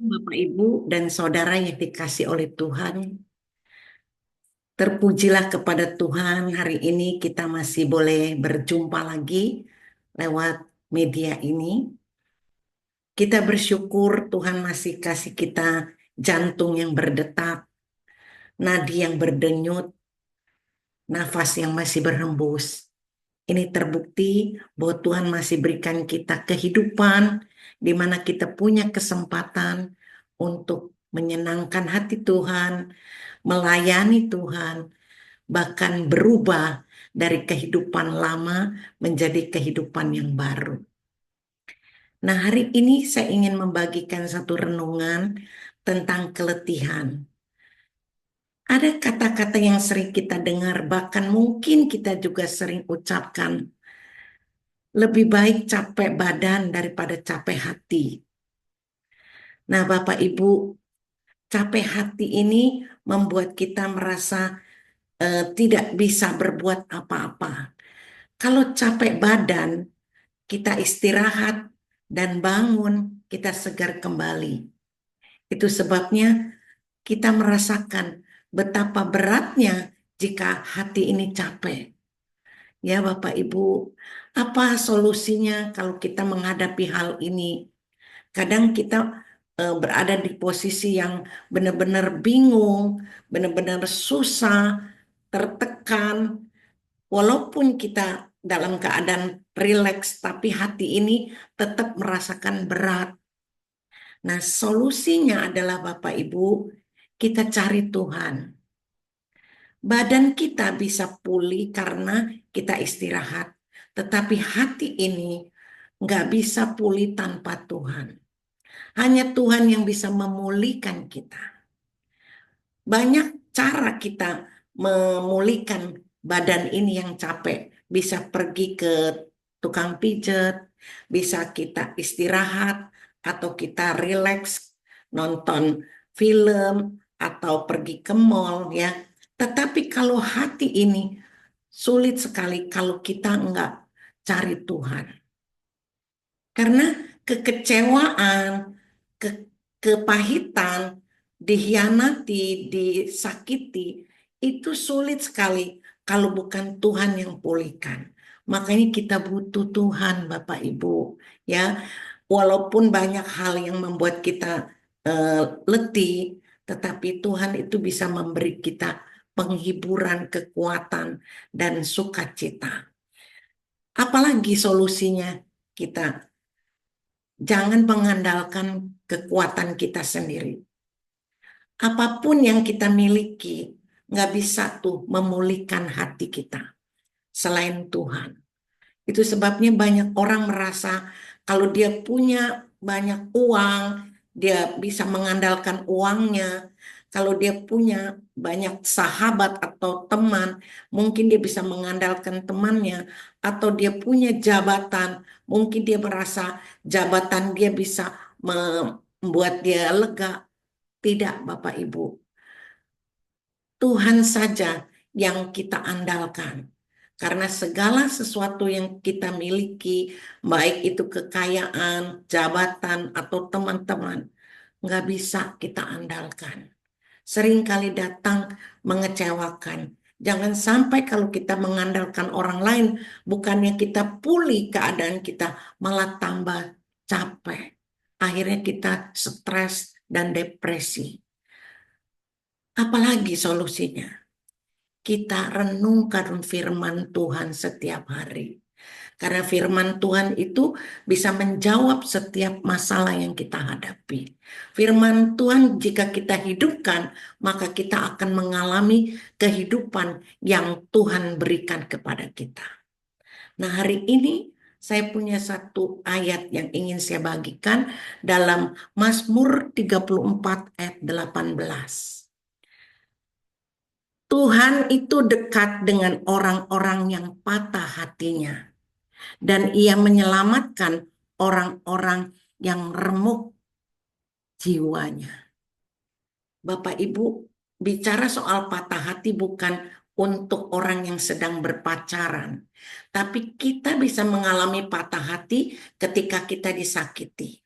Bapak, Ibu, dan saudara yang dikasih oleh Tuhan, terpujilah kepada Tuhan. Hari ini kita masih boleh berjumpa lagi lewat media ini. Kita bersyukur Tuhan masih kasih kita jantung yang berdetak, nadi yang berdenyut, nafas yang masih berhembus. Ini terbukti bahwa Tuhan masih berikan kita kehidupan, di mana kita punya kesempatan untuk menyenangkan hati Tuhan, melayani Tuhan, bahkan berubah dari kehidupan lama menjadi kehidupan yang baru. Nah, hari ini saya ingin membagikan satu renungan tentang keletihan. Ada kata-kata yang sering kita dengar, bahkan mungkin kita juga sering ucapkan, lebih baik capek badan daripada capek hati. Nah, Bapak Ibu, capek hati ini membuat kita merasa tidak bisa berbuat apa-apa. Kalau capek badan, kita istirahat dan bangun, kita segar kembali. Itu sebabnya kita merasakan betapa beratnya jika hati ini capek. Ya, Bapak Ibu, apa solusinya kalau kita menghadapi hal ini? Kadang kita berada di posisi yang benar-benar bingung, benar-benar susah, tertekan, walaupun kita dalam keadaan rileks, tapi hati ini tetap merasakan berat. Nah, solusinya adalah Bapak Ibu, kita cari Tuhan. Badan kita bisa pulih karena kita istirahat, tetapi hati ini nggak bisa pulih tanpa Tuhan. Hanya Tuhan yang bisa memulihkan kita. Banyak cara kita memulihkan badan ini yang capek. Bisa pergi ke tukang pijat, bisa kita istirahat, atau kita rileks, nonton film, atau pergi ke mall ya. Tetapi kalau hati ini sulit sekali kalau kita enggak cari Tuhan. Karena kekecewaan, ke, kepahitan, dikhianati, disakiti, itu sulit sekali kalau bukan Tuhan yang pulihkan. Makanya kita butuh Tuhan, Bapak Ibu. Ya, walaupun banyak hal yang membuat kita letih, tetapi Tuhan itu bisa memberi kita penghiburan, kekuatan, dan sukacita. Apalagi solusinya kita jangan mengandalkan kekuatan kita sendiri. Apapun yang kita miliki, nggak bisa tuh memulihkan hati kita selain Tuhan. Itu sebabnya banyak orang merasa kalau dia punya banyak uang, dia bisa mengandalkan uangnya. Kalau dia punya banyak sahabat atau teman, mungkin dia bisa mengandalkan temannya. Atau dia punya jabatan, mungkin dia merasa jabatan dia bisa membuat dia lega. Tidak, Bapak Ibu. Tuhan saja yang kita andalkan. Karena segala sesuatu yang kita miliki, baik itu kekayaan, jabatan, atau teman-teman, nggak bisa kita andalkan. Seringkali datang mengecewakan. Jangan sampai kalau kita mengandalkan orang lain, bukannya kita pulih keadaan kita, malah tambah capek. Akhirnya kita stres dan depresi. Apalagi solusinya? Kita renungkan firman Tuhan setiap hari. Karena firman Tuhan itu bisa menjawab setiap masalah yang kita hadapi. Firman Tuhan jika kita hidupkan, maka kita akan mengalami kehidupan yang Tuhan berikan kepada kita. Nah, hari ini saya punya satu ayat yang ingin saya bagikan dalam Mazmur 34 ayat 18. Tuhan itu dekat dengan orang-orang yang patah hatinya, dan Ia menyelamatkan orang-orang yang remuk jiwanya. Bapak Ibu, bicara soal patah hati bukan untuk orang yang sedang berpacaran, tapi kita bisa mengalami patah hati ketika kita disakiti.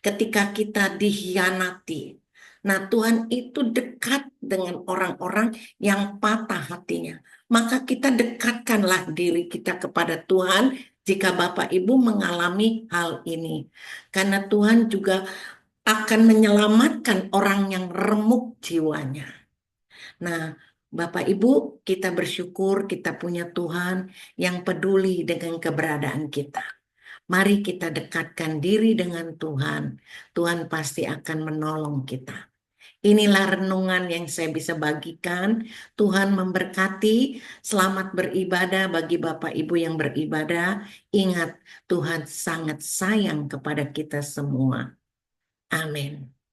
ketika kita dikhianati. Nah, Tuhan itu dekat dengan orang-orang yang patah hatinya. Maka kita dekatkanlah diri kita kepada Tuhan jika Bapak Ibu mengalami hal ini. Karena Tuhan juga akan menyelamatkan orang yang remuk jiwanya. Nah, Bapak Ibu, kita bersyukur kita punya Tuhan yang peduli dengan keberadaan kita. Mari kita dekatkan diri dengan Tuhan. Tuhan pasti akan menolong kita. Inilah renungan yang saya bisa bagikan. Tuhan memberkati. Selamat beribadah bagi Bapak Ibu yang beribadah. Ingat, Tuhan sangat sayang kepada kita semua. Amin.